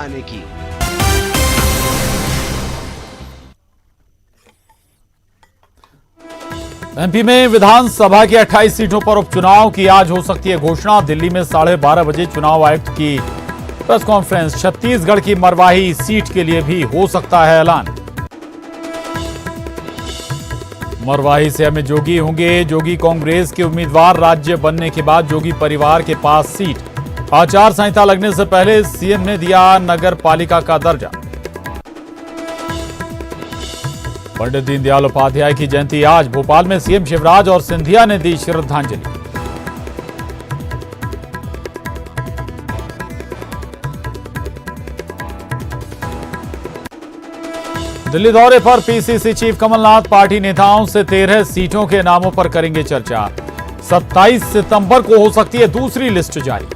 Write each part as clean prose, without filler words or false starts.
आने की। एमपी में विधानसभा की 28 सीटों पर उपचुनाव की आज हो सकती है घोषणा। दिल्ली में 12:30 बजे चुनाव आयुक्त की प्रेस कॉन्फ्रेंस। छत्तीसगढ़ की मरवाही सीट के लिए भी हो सकता है ऐलान। मरवाही से अमित जोगी होंगे। जोगी कांग्रेस के उम्मीदवार। राज्य बनने के बाद जोगी परिवार के पास सीट। आचार संहिता लगने से पहले सीएम ने दिया नगर पालिका का दर्जा। पंडित दीनदयाल उपाध्याय की जयंती आज। भोपाल में सीएम शिवराज और सिंधिया ने दी श्रद्धांजलि। दिल्ली दौरे पर पीसीसी चीफ कमलनाथ। पार्टी नेताओं से 13 सीटों के नामों पर करेंगे चर्चा। 27 सितंबर को हो सकती है दूसरी लिस्ट जारी।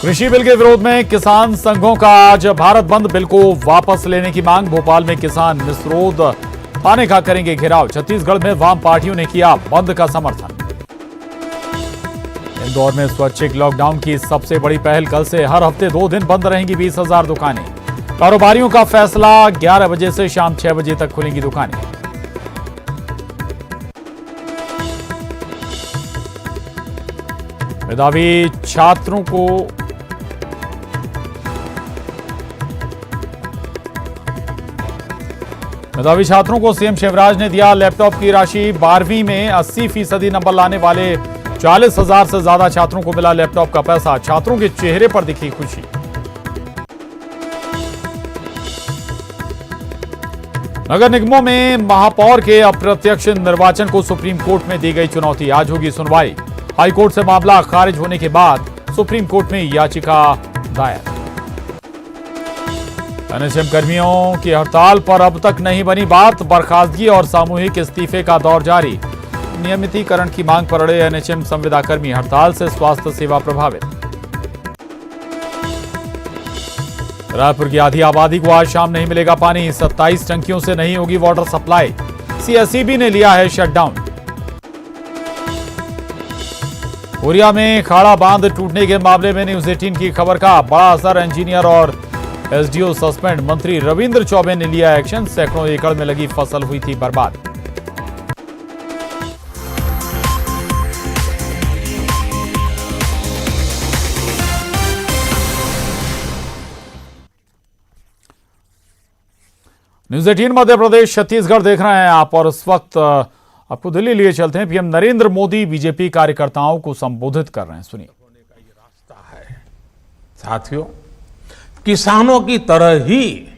कृषि बिल के विरोध में किसान संघों का आज भारत बंद। बिल को वापस लेने की मांग। भोपाल में किसान मिसरोद थाने का करेंगे घेराव। छत्तीसगढ़ में वाम पार्टियों ने किया बंद का समर्थन। इंदौर में स्वैच्छिक लॉकडाउन की सबसे बड़ी पहल। कल से हर हफ्ते 2 दिन बंद रहेंगी 20,000 दुकानें। कारोबारियों का फैसला। 11 बजे से शाम 6 बजे तक खुलेंगी दुकानें। मेधावी छात्रों को सीएम शिवराज ने दिया लैपटॉप की राशि। 12वीं में 80% नंबर लाने वाले 40,000 से ज्यादा छात्रों को मिला लैपटॉप का पैसा। छात्रों के चेहरे पर दिखी खुशी। नगर निगमों में महापौर के अप्रत्यक्ष निर्वाचन को सुप्रीम कोर्ट में दी गई चुनौती। आज होगी सुनवाई। हाईकोर्ट से मामला खारिज होने के बाद सुप्रीम कोर्ट में याचिका दायर। एनएचएम कर्मियों की हड़ताल पर अब तक नहीं बनी बात। बर्खास्तगी और सामूहिक इस्तीफे का दौर जारी। नियमितीकरण की मांग पर अड़े एनएचएम संविदा कर्मी। हड़ताल से स्वास्थ्य सेवा प्रभावित। रायपुर की आधी आबादी को आज शाम नहीं मिलेगा पानी। 27 टंकियों से नहीं होगी वाटर सप्लाई। सीएसईबी ने लिया है शटडाउन। कोरिया में खाड़ा बांध टूटने के मामले में न्यूज 18 की खबर का बड़ा असर। इंजीनियर और एसडीओ सस्पेंड। मंत्री रविंद्र चौबे ने लिया एक्शन। सैकड़ों एकड़ में लगी फसल हुई थी बर्बाद। न्यूज 18 मध्य प्रदेश छत्तीसगढ़ देख रहे हैं आप और इस वक्त आपको दिल्ली लिए चलते हैं। पीएम नरेंद्र मोदी बीजेपी कार्यकर्ताओं को संबोधित कर रहे हैं। सुनिए। रास्ता है साथियों, किसानों की तरह ही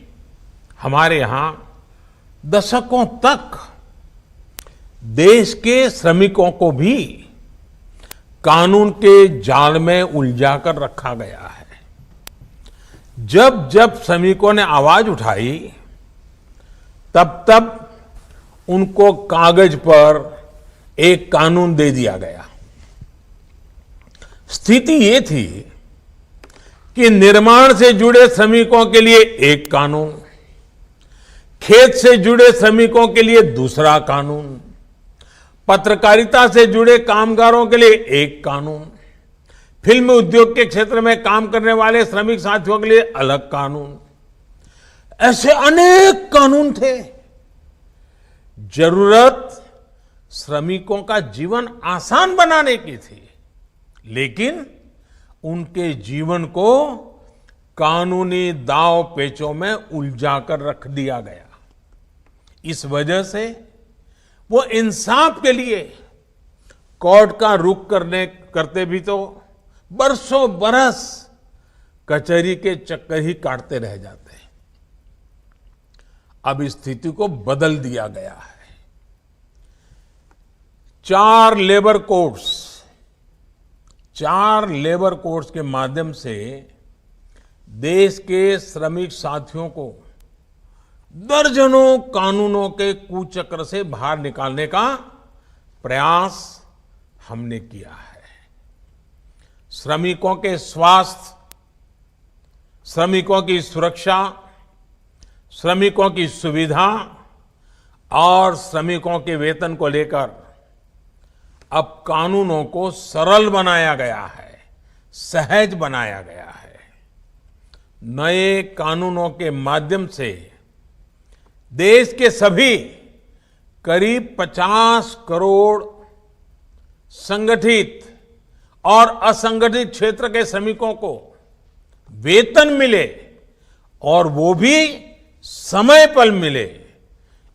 हमारे यहां दशकों तक देश के श्रमिकों को भी कानून के जाल में उलझा कर रखा गया है। जब जब श्रमिकों ने आवाज उठाई तब तब उनको कागज पर एक कानून दे दिया गया। स्थिति ये थी कि निर्माण से जुड़े श्रमिकों के लिए एक कानून, खेत से जुड़े श्रमिकों के लिए दूसरा कानून, पत्रकारिता से जुड़े कामगारों के लिए एक कानून, फिल्म उद्योग के क्षेत्र में काम करने वाले श्रमिक साथियों के लिए अलग कानून। ऐसे अनेक कानून थे। जरूरत श्रमिकों का जीवन आसान बनाने की थी, लेकिन उनके जीवन को कानूनी दांव पेचों में उलझा कर रख दिया गया। इस वजह से वो इंसाफ के लिए कोर्ट का रुख करते भी तो बरसों बरस कचहरी के चक्कर ही काटते रह जाते हैं। अब इस स्थिति को बदल दिया गया है। 4 लेबर कोर्ट्स के माध्यम से देश के श्रमिक साथियों को दर्जनों कानूनों के कुचक्र से बाहर निकालने का प्रयास हमने किया है। श्रमिकों के स्वास्थ्य, श्रमिकों की सुरक्षा, श्रमिकों की सुविधा और श्रमिकों के वेतन को लेकर अब कानूनों को सरल बनाया गया है, सहज बनाया गया है। नए कानूनों के माध्यम से देश के सभी करीब 50 करोड़ संगठित और असंगठित क्षेत्र के श्रमिकों को वेतन मिले और वो भी समय पर मिले,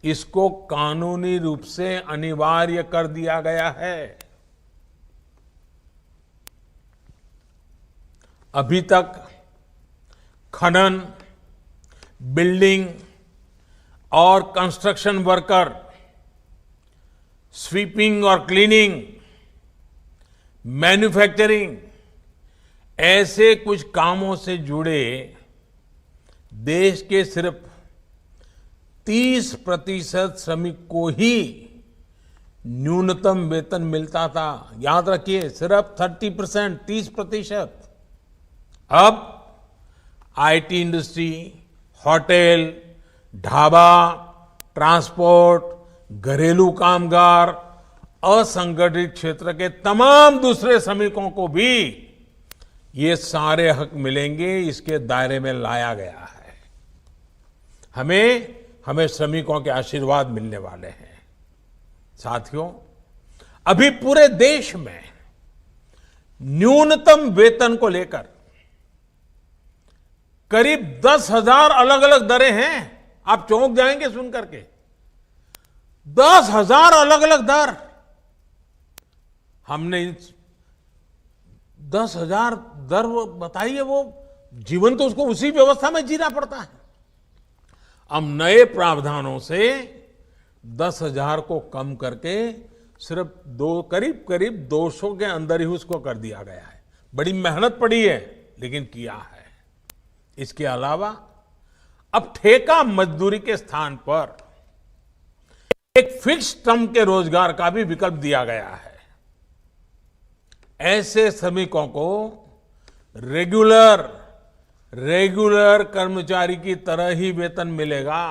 इसको कानूनी रूप से अनिवार्य कर दिया गया है। अभी तक खनन, बिल्डिंग और कंस्ट्रक्शन वर्कर, स्वीपिंग और क्लीनिंग, मैन्युफैक्चरिंग, ऐसे कुछ कामों से जुड़े देश के सिर्फ 30% श्रमिक को ही न्यूनतम वेतन मिलता था। याद रखिए, सिर्फ 30%, 30%। अब IT industry, hotel, dhaba, transport, घरेलू कामगार, असंगठित क्षेत्र के तमाम दूसरे श्रमिकों को भी ये सारे हक मिलेंगे, इसके दायरे में लाया गया है। हमें श्रमिकों के आशीर्वाद मिलने वाले हैं। साथियों, अभी पूरे देश में न्यूनतम वेतन को लेकर करीब 10,000 अलग अलग दरें हैं। आप चौंक जाएंगे सुन करके, 10,000 अलग अलग दर। हमने 10,000 दर बताइए, वो जीवन तो उसको उसी व्यवस्था में जीना पड़ता है। अब नए प्रावधानों से 10,000 को कम करके सिर्फ करीब 200 के अंदर ही उसको कर दिया गया है। बड़ी मेहनत पड़ी है, लेकिन किया है। इसके अलावा अब ठेका मजदूरी के स्थान पर एक फिक्स टर्म के रोजगार का भी विकल्प दिया गया है। ऐसे श्रमिकों को रेगुलर कर्मचारी की तरह ही वेतन मिलेगा।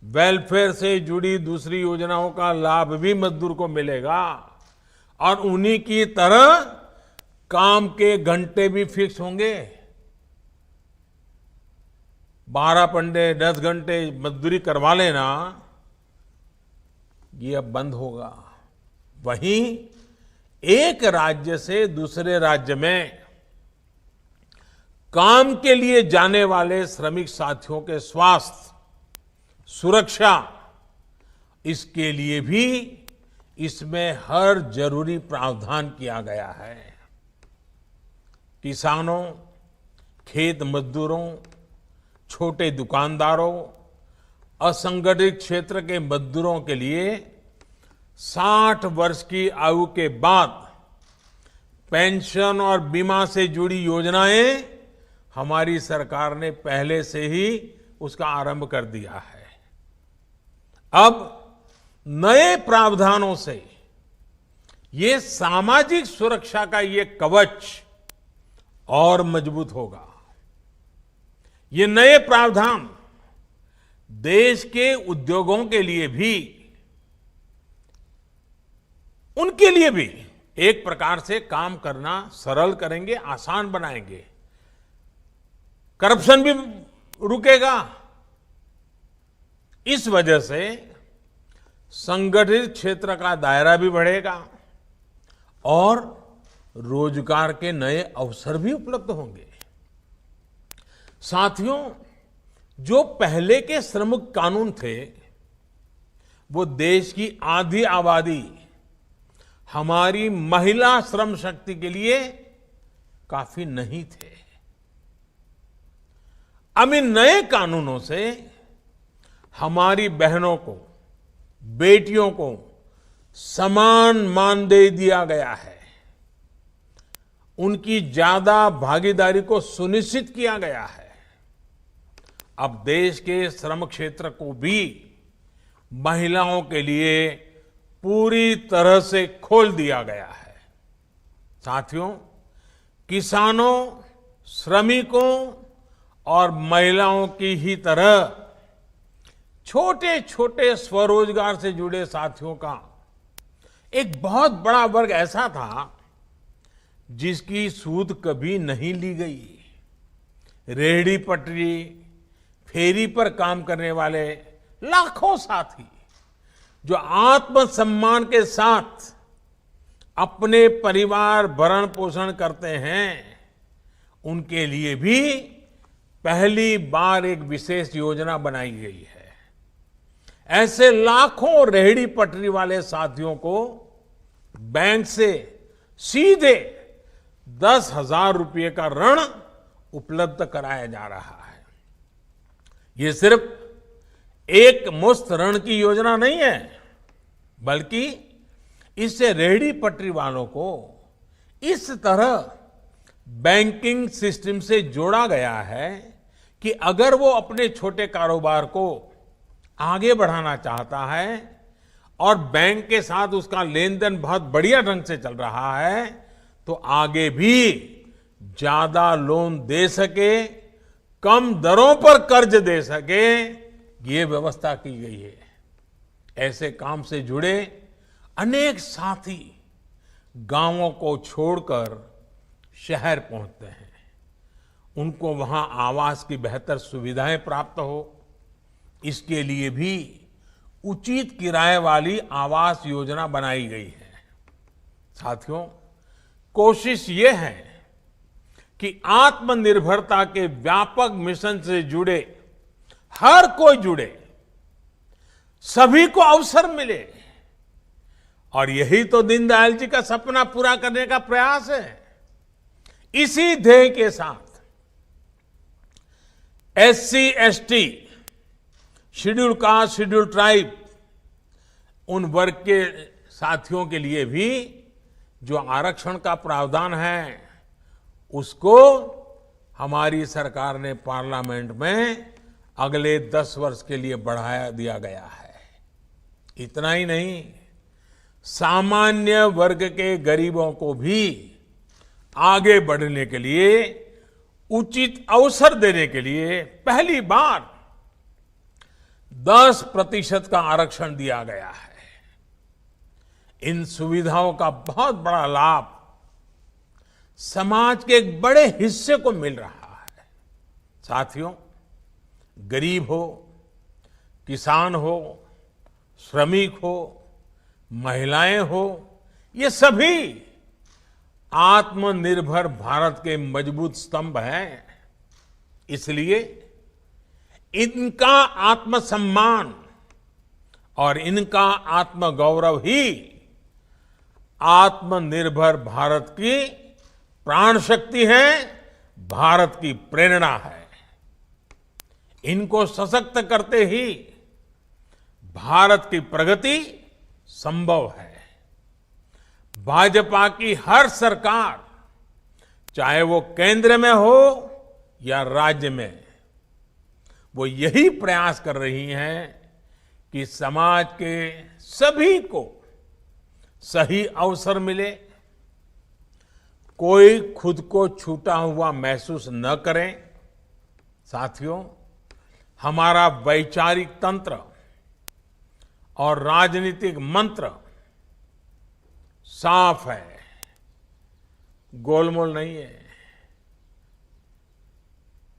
वेलफेयर से जुड़ी दूसरी योजनाओं का लाभ भी मजदूर को मिलेगा और उन्हीं की तरह काम के घंटे भी फिक्स होंगे। 12 घंटे 10 घंटे मजदूरी करवा लेना, ये अब बंद होगा। वहीं एक राज्य से दूसरे राज्य में काम के लिए जाने वाले श्रमिक साथियों के स्वास्थ्य, सुरक्षा, इसके लिए भी इसमें हर जरूरी प्रावधान किया गया है। किसानों, खेत मजदूरों, छोटे दुकानदारों, असंगठित क्षेत्र के मजदूरों के लिए 60 वर्ष की आयु के बाद पेंशन और बीमा से जुड़ी योजनाएं हमारी सरकार ने पहले से ही उसका आरंभ कर दिया है। अब नए प्रावधानों से ये सामाजिक सुरक्षा का ये कवच और मजबूत होगा। ये नए प्रावधान देश के उद्योगों के लिए भी, उनके लिए भी एक प्रकार से काम करना सरल करेंगे, आसान बनाएंगे। करप्शन भी रुकेगा। इस वजह से संगठित क्षेत्र का दायरा भी बढ़ेगा और रोजगार के नए अवसर भी उपलब्ध होंगे। साथियों, जो पहले के श्रमिक कानून थे, वो देश की आधी आबादी, हमारी महिला श्रम शक्ति के लिए काफी नहीं थे। अब इन नए कानूनों से हमारी बहनों को, बेटियों को समान मानदेय दिया गया है। उनकी ज्यादा भागीदारी को सुनिश्चित किया गया है। अब देश के श्रम क्षेत्र को भी महिलाओं के लिए पूरी तरह से खोल दिया गया है। साथियों, किसानों, श्रमिकों और महिलाओं की ही तरह छोटे छोटे स्वरोजगार से जुड़े साथियों का एक बहुत बड़ा वर्ग ऐसा था जिसकी सूद कभी नहीं ली गई। रेहड़ी पटरी, फेरी पर काम करने वाले लाखों साथी जो आत्मसम्मान के साथ अपने परिवार भरण पोषण करते हैं, उनके लिए भी पहली बार एक विशेष योजना बनाई गई है। ऐसे लाखों रेहड़ी पटरी वाले साथियों को बैंक से सीधे 10,000 रुपये का ऋण उपलब्ध कराया जा रहा है। ये सिर्फ एक मुश्त ऋण की योजना नहीं है, बल्कि इससे रेहड़ी पटरी वालों को इस तरह बैंकिंग सिस्टम से जोड़ा गया है कि अगर वो अपने छोटे कारोबार को आगे बढ़ाना चाहता है और बैंक के साथ उसका लेन देन बहुत बढ़िया ढंग से चल रहा है, तो आगे भी ज्यादा लोन दे सके, कम दरों पर कर्ज दे सके, ये व्यवस्था की गई है। ऐसे काम से जुड़े अनेक साथी गांवों को छोड़कर शहर पहुंचते हैं। उनको वहां आवास की बेहतर सुविधाएं प्राप्त हो, इसके लिए भी उचित किराए वाली आवास योजना बनाई गई है। साथियों, कोशिश ये है कि आत्मनिर्भरता के व्यापक मिशन से जुड़े हर कोई जुड़े, सभी को अवसर मिले, और यही तो दीनदयाल जी का सपना पूरा करने का प्रयास है। इसी ध्येय के साथ SC, ST, schedule caste, schedule tribe, उन वर्ग के साथियों के लिए भी जो आरक्षण का प्रावधान है, उसको हमारी सरकार ने पार्लियामेंट में अगले 10 वर्ष के लिए बढ़ाया दिया गया है। इतना ही नहीं, सामान्य वर्ग के गरीबों को भी आगे बढ़ने के लिए, उचित अवसर देने के लिए पहली बार 10% का आरक्षण दिया गया है। इन सुविधाओं का बहुत बड़ा लाभ समाज के एक बड़े हिस्से को मिल रहा है। साथियों, गरीब हो, किसान हो, श्रमिक हो, महिलाएं हो, ये सभी आत्मनिर्भर भारत के मजबूत स्तंभ हैं। इसलिए इनका आत्मसम्मान और इनका आत्मगौरव ही आत्मनिर्भर भारत की प्राण शक्ति है, भारत की प्रेरणा है। इनको सशक्त करते ही भारत की प्रगति संभव है। भाजपा की हर सरकार, चाहे वो केंद्र में हो या राज्य में, वो यही प्रयास कर रही हैं कि समाज के सभी को सही अवसर मिले, कोई खुद को छूटा हुआ महसूस न करें। साथियों, हमारा वैचारिक तंत्र और राजनीतिक मंत्र साफ है, गोलमोल नहीं है,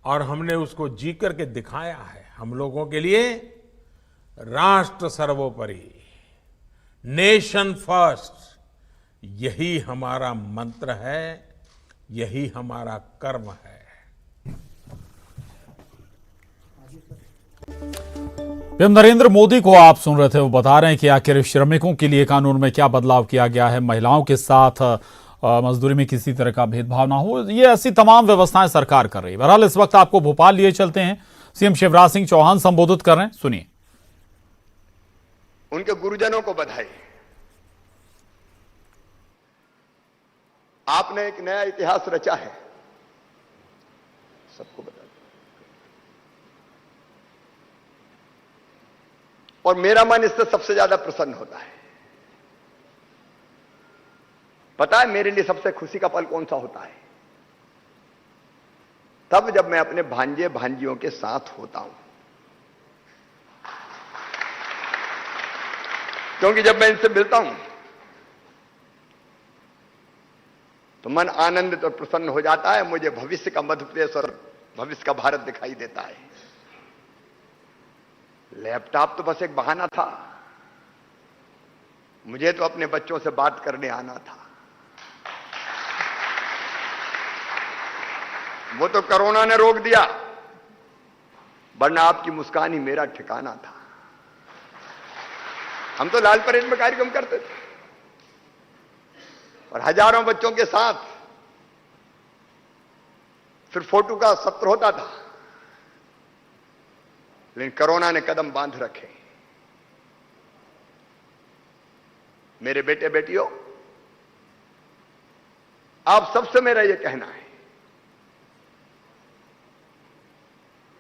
और हमने उसको जी करके दिखाया है। हम लोगों के लिए राष्ट्र सर्वोपरि, नेशन फर्स्ट, यही हमारा मंत्र है, यही हमारा कर्म है। पीएम नरेंद्र मोदी को आप सुन रहे थे, वो बता रहे हैं कि आखिर श्रमिकों के लिए कानून में क्या बदलाव किया गया है, महिलाओं के साथ मजदूरी में किसी तरह का भेदभाव ना हो, ये ऐसी तमाम व्यवस्थाएं सरकार कर रही है। बहरहाल इस वक्त आपको भोपाल लिए चलते हैं, सीएम शिवराज सिंह चौहान संबोधित कर रहे हैं, सुनिए। उनके गुरुजनों को बधाई। आपने एक नया इतिहास रचा है, सबको बता। और मेरा मन इससे सबसे ज्यादा प्रसन्न होता है। पता है मेरे लिए सबसे खुशी का पल कौन सा होता है? तब जब मैं अपने भांजे भांजियों के साथ होता हूं। क्योंकि जब मैं इनसे मिलता हूं तो मन आनंदित और प्रसन्न हो जाता है। मुझे भविष्य का मध्य प्रदेश और भविष्य का भारत दिखाई देता है। लैपटॉप तो बस एक बहाना था, मुझे तो अपने बच्चों से बात करने आना था। वो तो कोरोना ने रोक दिया, वरना आपकी मुस्कान ही मेरा ठिकाना था। हम तो लाल परेड में कार्यक्रम करते थे और हजारों बच्चों के साथ फिर फोटो का सत्र होता था, लेकिन कोरोना ने कदम बांध रखे। मेरे बेटे बेटियों, आप सबसे मेरा यह कहना है,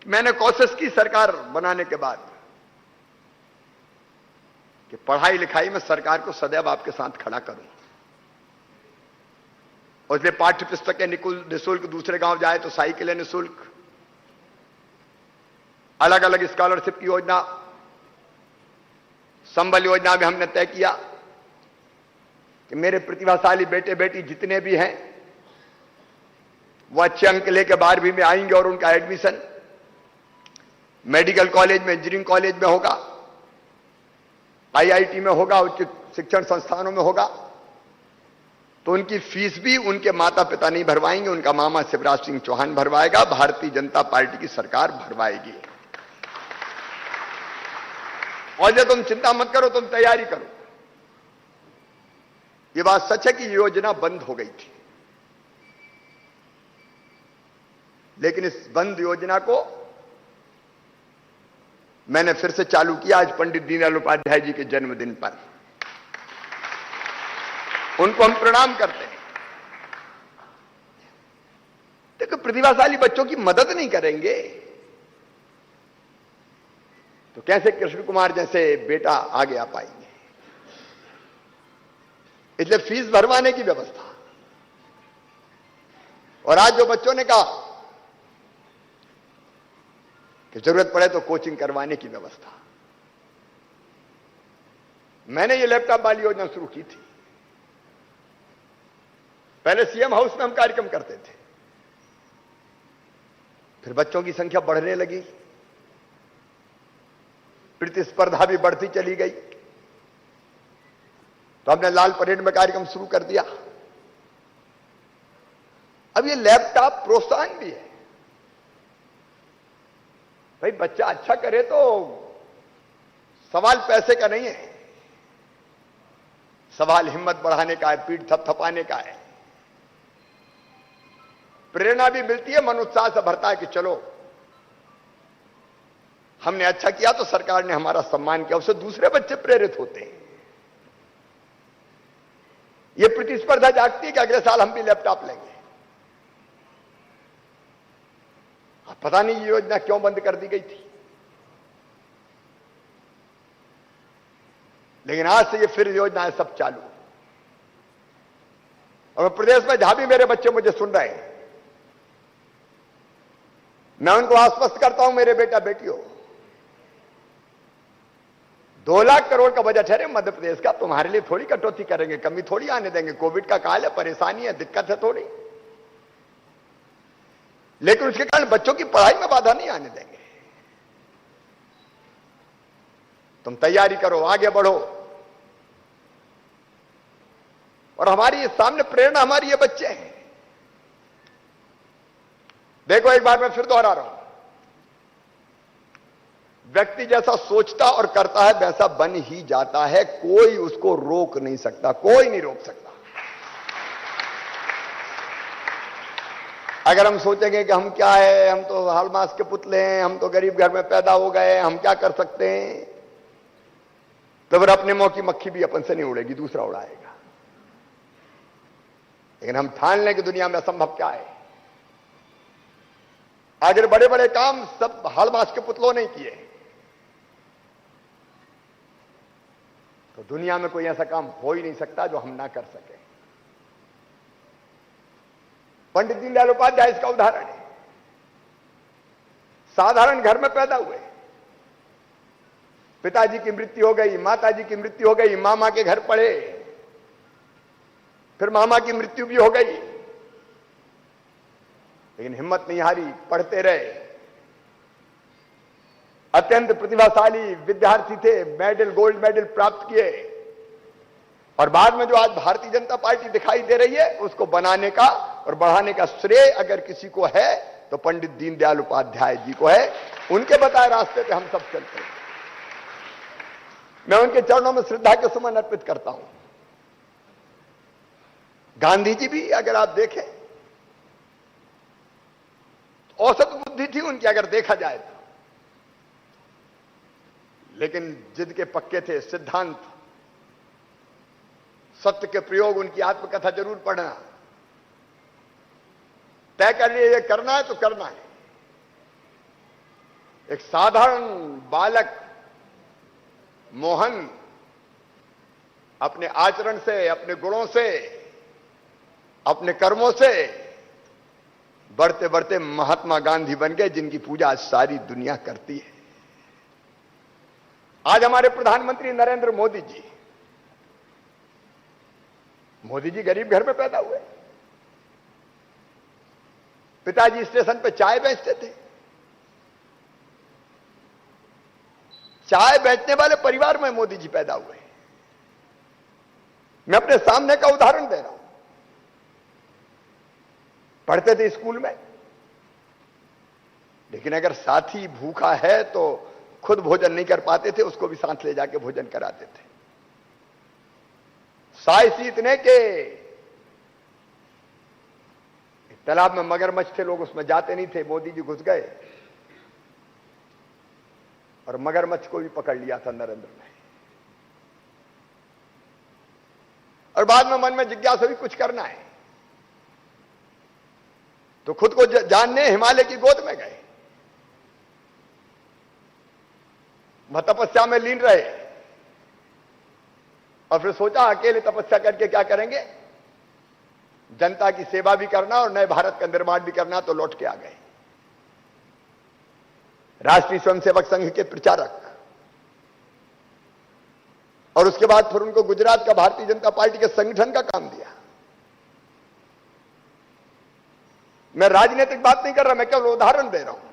मैंने कोशिश की सरकार बनाने के बाद कि पढ़ाई लिखाई में सरकार को सदैव आपके साथ खड़ा करूं। और इसलिए पाठ्य पुस्तकें निःशुल्क, दूसरे गांव जाए तो साइकिलें निःशुल्क, अलग अलग स्कॉलरशिप की योजना, संबल योजना में हमने तय किया कि मेरे प्रतिभाशाली बेटे बेटी जितने भी हैं वो अच्छे अंक लेकर 12वीं में आएंगे और उनका एडमिशन मेडिकल कॉलेज में, इंजीनियरिंग कॉलेज में होगा, आईआईटी में होगा, उच्च शिक्षण संस्थानों में होगा। तो उनकी फीस भी उनके माता पिता नहीं भरवाएंगे, उनका मामा शिवराज सिंह चौहान भरवाएगा, भारतीय जनता पार्टी की सरकार भरवाएगी। और जब तुम चिंता मत करो, तुम तैयारी करो। यह बात सच है कि योजना बंद हो गई थी, लेकिन इस बंद योजना को मैंने फिर से चालू किया आज पंडित दीनदयाल उपाध्याय जी के जन्मदिन पर। उनको हम प्रणाम करते हैं। देखो, प्रतिभाशाली बच्चों की मदद नहीं करेंगे तो कैसे कृष्ण कुमार जैसे बेटा आगे आ पाएंगे। इसलिए फीस भरवाने की व्यवस्था, और आज जो बच्चों ने कहा कि जरूरत पड़े तो कोचिंग करवाने की व्यवस्था, मैंने ये लैपटॉप वाली योजना शुरू की थी। पहले सीएम हाउस में हम कार्यक्रम करते थे, फिर बच्चों की संख्या बढ़ने लगी, प्रतिस्पर्धा भी बढ़ती चली गई, तो हमने लाल परेड में कार्यक्रम शुरू कर दिया। अब ये लैपटॉप प्रोत्साहन भी है। भाई, बच्चा अच्छा करे तो सवाल पैसे का नहीं है, सवाल हिम्मत बढ़ाने का है, पीठ थपथपाने का है। प्रेरणा भी मिलती है, मन उत्साह से भरता है कि चलो हमने अच्छा किया तो सरकार ने हमारा सम्मान किया, उससे दूसरे बच्चे प्रेरित होते हैं। यह प्रतिस्पर्धा जागती है कि अगले साल हम भी लैपटॉप लेंगे। पता नहीं ये योजना क्यों बंद कर दी गई थी, लेकिन आज से ये फिर योजनाएं सब चालू। और प्रदेश में जहां भी मेरे बच्चे मुझे सुन रहे हैं, मैं उनको आश्वस्त करता हूं, मेरे बेटा बेटियों, 2 लाख करोड़ का बजट है मध्य प्रदेश का, तुम्हारे लिए थोड़ी कटौती करेंगे, कमी थोड़ी आने देंगे। कोविड का काल है, परेशानी है, दिक्कत है थोड़ी, लेकिन उसके कारण बच्चों की पढ़ाई में बाधा नहीं आने देंगे। तुम तैयारी करो, आगे बढ़ो। और हमारी सामने प्रेरणा हमारी ये बच्चे हैं। देखो, एक बार मैं फिर दोहरा रहा हूं, व्यक्ति जैसा सोचता और करता है वैसा बन ही जाता है। कोई उसको रोक नहीं सकता, कोई नहीं रोक सकता। अगर हम सोचेंगे कि हम क्या है, हम तो हाल मास के पुतले हैं, हम तो गरीब घर में पैदा हो गए, हम क्या कर सकते हैं, तो फिर अपने मुंह की मक्खी भी अपन से नहीं उड़ेगी, दूसरा उड़ाएगा। लेकिन हम ठान लें कि दुनिया में असंभव क्या है। अगर बड़े बड़े काम सब हाल मास के पुतलों ने किए, तो दुनिया में कोई ऐसा काम हो ही नहीं सकता जो हम ना कर सके। पंडित दीनदयाल उपाध्याय इसका उदाहरण है। साधारण घर में पैदा हुए, पिताजी की मृत्यु हो गई, माताजी की मृत्यु हो गई, मामा के घर पढ़े, फिर मामा की मृत्यु भी हो गई, लेकिन हिम्मत नहीं हारी, पढ़ते रहे। अत्यंत प्रतिभाशाली विद्यार्थी थे, मेडल, गोल्ड मेडल प्राप्त किए। और बाद में जो आज भारतीय जनता पार्टी दिखाई दे रही है, उसको बनाने का और बढ़ाने का श्रेय अगर किसी को है तो पंडित दीनदयाल उपाध्याय जी को है। उनके बताए रास्ते पे हम सब चलते हैं। मैं उनके चरणों में श्रद्धा के सुमन अर्पित करता हूं। गांधी जी भी अगर आप देखें, तो औसत बुद्धि थी उनकी अगर देखा जाए तो, लेकिन जिद के पक्के थे, सिद्धांत, सत्य के प्रयोग। उनकी आत्मकथा जरूर पढ़ना। तय कर लिए ये करना है तो करना है। एक साधारण बालक मोहन अपने आचरण से, अपने गुणों से, अपने कर्मों से बढ़ते बढ़ते महात्मा गांधी बन गए, जिनकी पूजा आज सारी दुनिया करती है। आज हमारे प्रधानमंत्री नरेंद्र मोदी जी गरीब घर में पैदा हुए। पिताजी स्टेशन पे चाय बेचते थे। चाय बेचने वाले परिवार में मोदी जी पैदा हुए। मैं अपने सामने का उदाहरण दे रहा हूं। पढ़ते थे स्कूल में, लेकिन अगर साथी भूखा है तो खुद भोजन नहीं कर पाते थे, उसको भी साथ ले जाके भोजन कराते थे। साइसी इतने के तालाब में मगरमच्छ थे, लोग उसमें जाते नहीं थे। मोदी जी घुस गए और मगरमच्छ को भी पकड़ लिया था नरेंद्र ने। और बाद में मन में जिज्ञासा भी कुछ करना है, तो खुद को जानने हिमालय की गोद में गए। वह तपस्या में लीन रहे और फिर सोचा अकेले तपस्या करके क्या करेंगे, जनता की सेवा भी करना और नए भारत का निर्माण भी करना। तो लौट के आ गए राष्ट्रीय स्वयंसेवक संघ के प्रचारक। और उसके बाद फिर उनको गुजरात का भारतीय जनता पार्टी के संगठन का काम दिया। मैं राजनीतिक बात नहीं कर रहा, मैं केवल उदाहरण दे रहा हूं।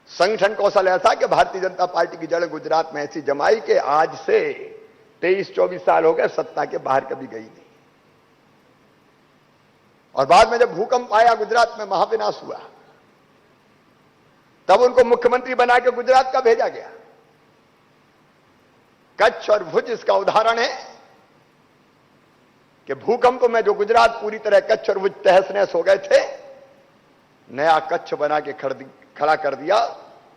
संगठन कौशल ऐसा कि भारतीय जनता पार्टी की जड़ गुजरात में ऐसी जमाई कि आज से 23-24 साल हो गए, सत्ता के बाहर कभी गई नहीं। और बाद में जब भूकंप आया, गुजरात में महाविनाश हुआ, तब उनको मुख्यमंत्री बना के गुजरात का भेजा गया। कच्छ और भुज इसका उदाहरण है कि भूकंप में जो गुजरात पूरी तरह कच्छ और भुज तहस नहस हो गए थे, नया कच्छ बना के खड़ा कर दिया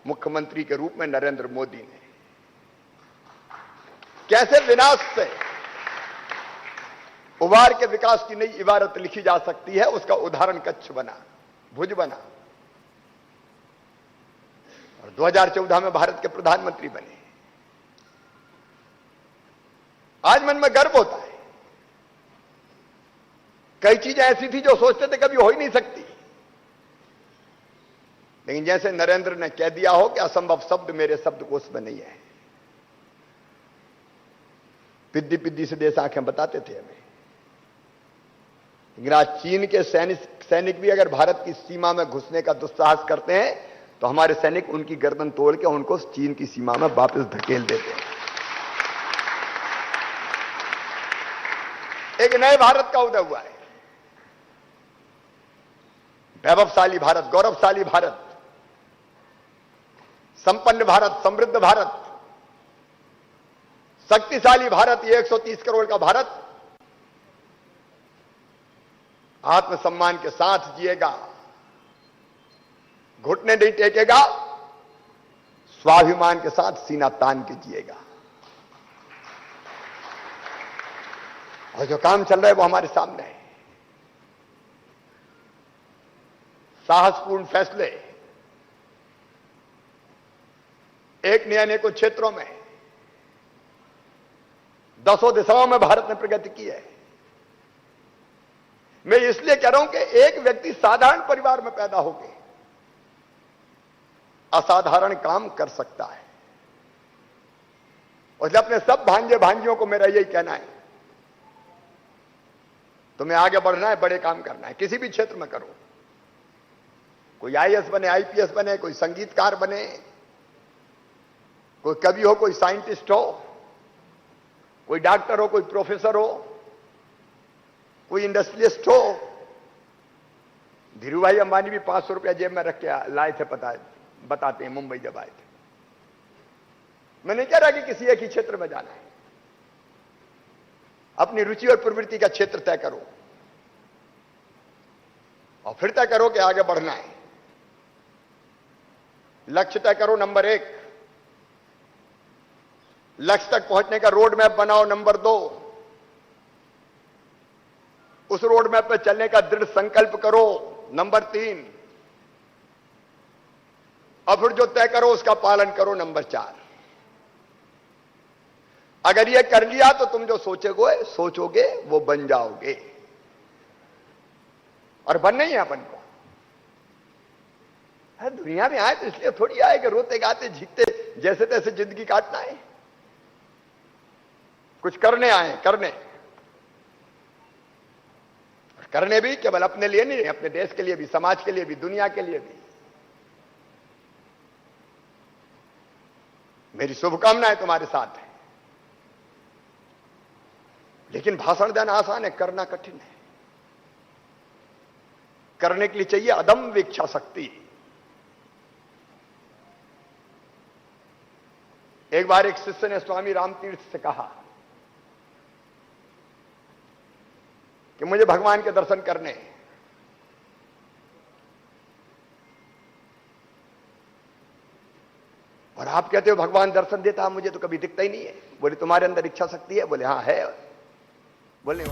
मुख्यमंत्री के रूप में नरेंद्र मोदी ने। कैसे विनाश से उबार के विकास की नई इबारत लिखी जा सकती है, उसका उदाहरण कच्छ बना, भुज बना। और 2014 में भारत के प्रधानमंत्री बने। आज मन में गर्व होता है। कई चीजें ऐसी थी जो सोचते थे कभी हो ही नहीं सकती, लेकिन जैसे नरेंद्र ने कह दिया हो कि असंभव शब्द मेरे शब्दकोश में नहीं है। पिद्दी पिद्दी से देश आंखें बताते थे हमें। लेकिन आज चीन के सैनिक भी अगर भारत की सीमा में घुसने का दुस्साहस करते हैं, तो हमारे सैनिक उनकी गर्दन तोड़ के उनको चीन की सीमा में वापस धकेल देते हैं। एक नए भारत का उदय हुआ है। वैभवशाली भारत, गौरवशाली भारत, संपन्न भारत, समृद्ध भारत, शक्तिशाली भारत। ये 130 करोड़ का भारत आत्मसम्मान के साथ जिएगा, घुटने नहीं टेकेगा, स्वाभिमान के साथ सीना तान के जिएगा। और जो काम चल रहा है वो हमारे सामने है। साहसपूर्ण फैसले एक ने अनेकों क्षेत्रों में, दसों दिशाओं में भारत ने प्रगति की है। मैं इसलिए कह रहा हूं कि एक व्यक्ति साधारण परिवार में पैदा होकर असाधारण काम कर सकता है। और अपने सब भांजे भांजियों को मेरा यही कहना है, तुम्हें आगे बढ़ना है, बड़े काम करना है, किसी भी क्षेत्र में करो। कोई आईएएस बने, आईपीएस बने, कोई संगीतकार बने, कोई कवि हो, कोई साइंटिस्ट हो, कोई डॉक्टर हो, कोई प्रोफेसर हो, कोई इंडस्ट्रियलिस्ट हो। धीरू भाई अंबानी भी 500 रुपया जेब में रख के लाए थे, बताते हैं, मुंबई जब आए थे। मैं नहीं कह रहा कि किसी एक ही क्षेत्र में जाना है, अपनी रुचि और प्रवृत्ति का क्षेत्र तय करो और फिर तय करो कि आगे बढ़ना है। लक्ष्य तय करो, नंबर 1। लक्ष्य तक पहुंचने का रोड मैप बनाओ, नंबर 2। उस रोड मैप पर चलने का दृढ़ संकल्प करो, नंबर 3। और फिर जो तय करो उसका पालन करो, नंबर 4। अगर ये कर लिया तो तुम जो सोचोगे वो बन जाओगे। और बनना ही है अपन को। दुनिया में आए तो इसलिए थोड़ी आए कि रोते गाते झीकते जैसे तैसे जिंदगी काटना है। कुछ करने आए, करने भी केवल अपने लिए नहीं, अपने देश के लिए भी, समाज के लिए भी, दुनिया के लिए भी। मेरी शुभकामनाएं तुम्हारे साथ है। लेकिन भाषण देना आसान है, करना कठिन है। करने के लिए चाहिए अदम्य इच्छा शक्ति। एक बार एक शिष्य ने स्वामी रामतीर्थ से कहा कि मुझे भगवान के दर्शन करने हैं। और आप कहते हो भगवान दर्शन देता, मुझे तो कभी दिखता ही नहीं है। बोले तुम्हारे अंदर इच्छा शक्ति है? बोले हाँ है। बोले